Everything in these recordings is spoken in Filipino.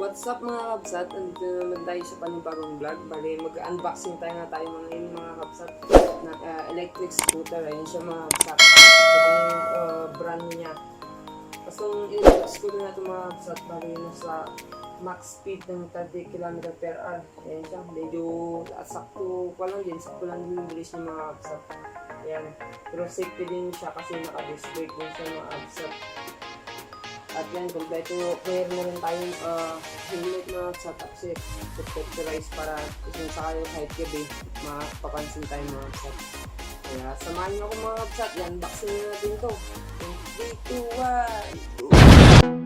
What's up mga kabsat? Nandito naman tayo sa panibagong vlog. Bali, mag-unboxing mga ngayon mga kabsat ng electric scooter. Ayun siya mga kabsat. Ito yung brand niya. Tapos yung electric scooter na ito mga kabsat, bali nasa max speed ng 30 km/h. Ayan siya. Medyo sakto pa lang din. Sakto lang din yung bilis niya mga kabsat. Ayan. Pero safety din siya kasi naka-disc brake din siya mga kabsat. At yan, kompleto, player na rin tayong helmet na sa tapsip, protectorize para kung sakayo kahit gabi, mapapansin tayo mga kapsat. Kaya samahan nyo ako mga kapsat, yan, unboxing na natin ito. 3, 2, 1,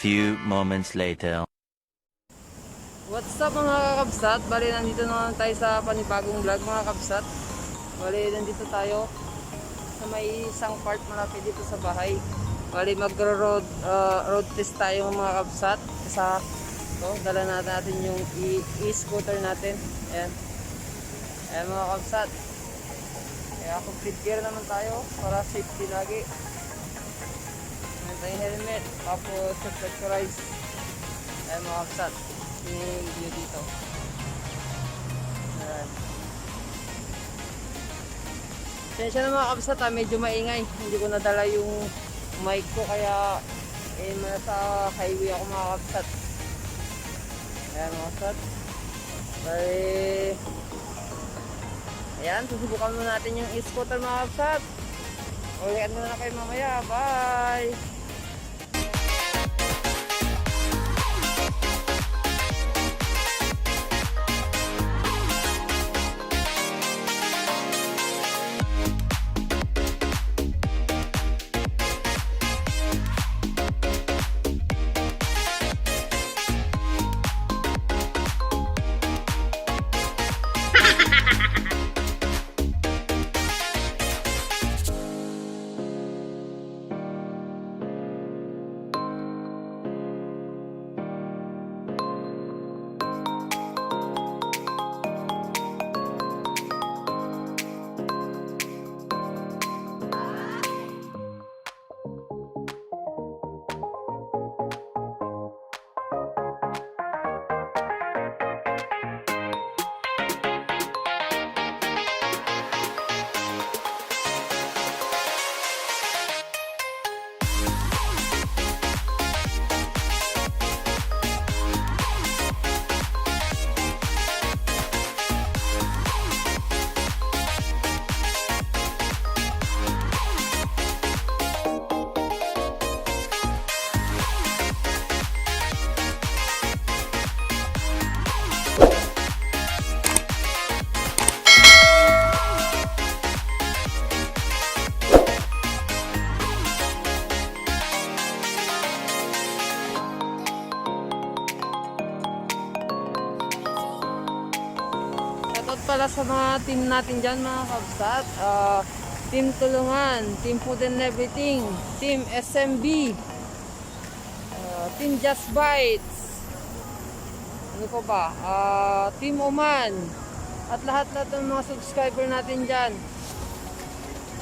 few moments later. What's up mga kakabsat? Bali nandito naman tayo sa panibagong vlog mga kabsat. Bali nandito tayo sa may isang part malapit dito sa bahay. Bali road test tayo mga kabsat. Sa dala natin yung e-scooter natin. Ayan. Ayan mga kabsat. Kaya complete gear naman tayo para safety lagi. Meron tayong helmet. Tapos subcribe. Ayan mga kabsat. Yung view dito. Ayan. Sensya na mga kabsat medyo maingay. Hindi ko nadala yung mic ko kaya nasa highway ako mga kabsat. Ayan mga kabsat. Bali ayan, susubukan muna natin yung e-scooter mga kabsat. Ulikan muna na kayo mamaya. Bye! Pala sa mga team natin dyan mga kabsat, team tulungan, team food and everything, team SMB, team just bites, ano ko ba, team oman, at lahat ng mga subscriber natin dyan.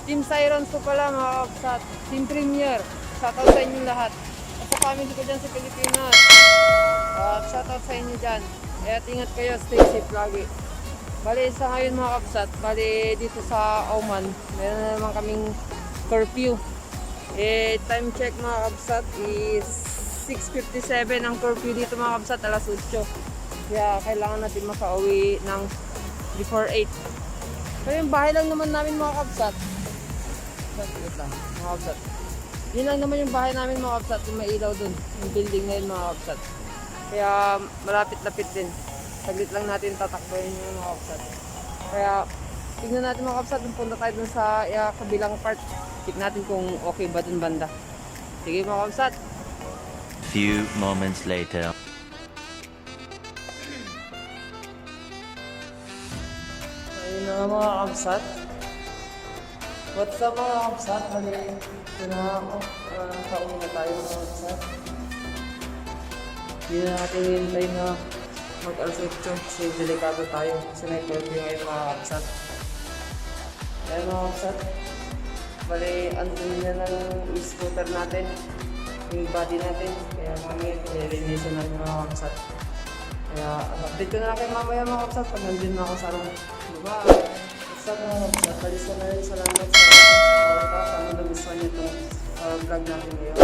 Team sirens ko pala mga kabsat, team premier, shoutout sa inyo lahat, at sa family ko dyan sa Pilipinas, shoutout sa inyo dyan. At ingat kayo, stay safe lagi. Bali sa ngayon mga kabsat, bali dito sa Oman, meron na naman kaming curfew. Time check mga kabsat is 6:57 ang curfew dito mga kabsat, alas 8. Kaya kailangan natin makauwi ng before 8. Pero yung bahay lang naman namin mga kabsat. Wait lang mga kabsat. Yun lang naman yung bahay namin mga kabsat, yung may ilaw dun, yung building na yun mga kabsat. Kaya malapit-lapit din. Saglit lang natin tatakboyin yung mga kabsat. Kaya tignan natin mga kabsat, punta tayo dun sa kabilang part. Check natin kung okay ba dun banda. Sige mga kabsat. Few moments later. Ayun na mga kabsat. What's up mga kabsat? Bali, ito na ako. Kauwi na tayo mga kabsat. Hindi na natin hintay na mag-alas 8 kasi delikado tayo kasi may curfew ngayon mga kabsat. Ayan mga kabsat, bali andun na ng e-scooter natin, yung body natin, kaya mamaya pinilinisan natin mga kabsat. Kaya update ko na lang kayo mamaya mga kabsat pag nandun na ako sa room. Diba? What's up mga kabsat, bali salamat sa oras. Sana nagustuhan nyo itong vlog natin ngayon.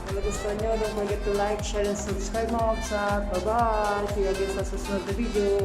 Kung nagustuhan nyo, don't forget to like, share, and subscribe mga kabsat. Bye-bye! See you again sa susunod na video.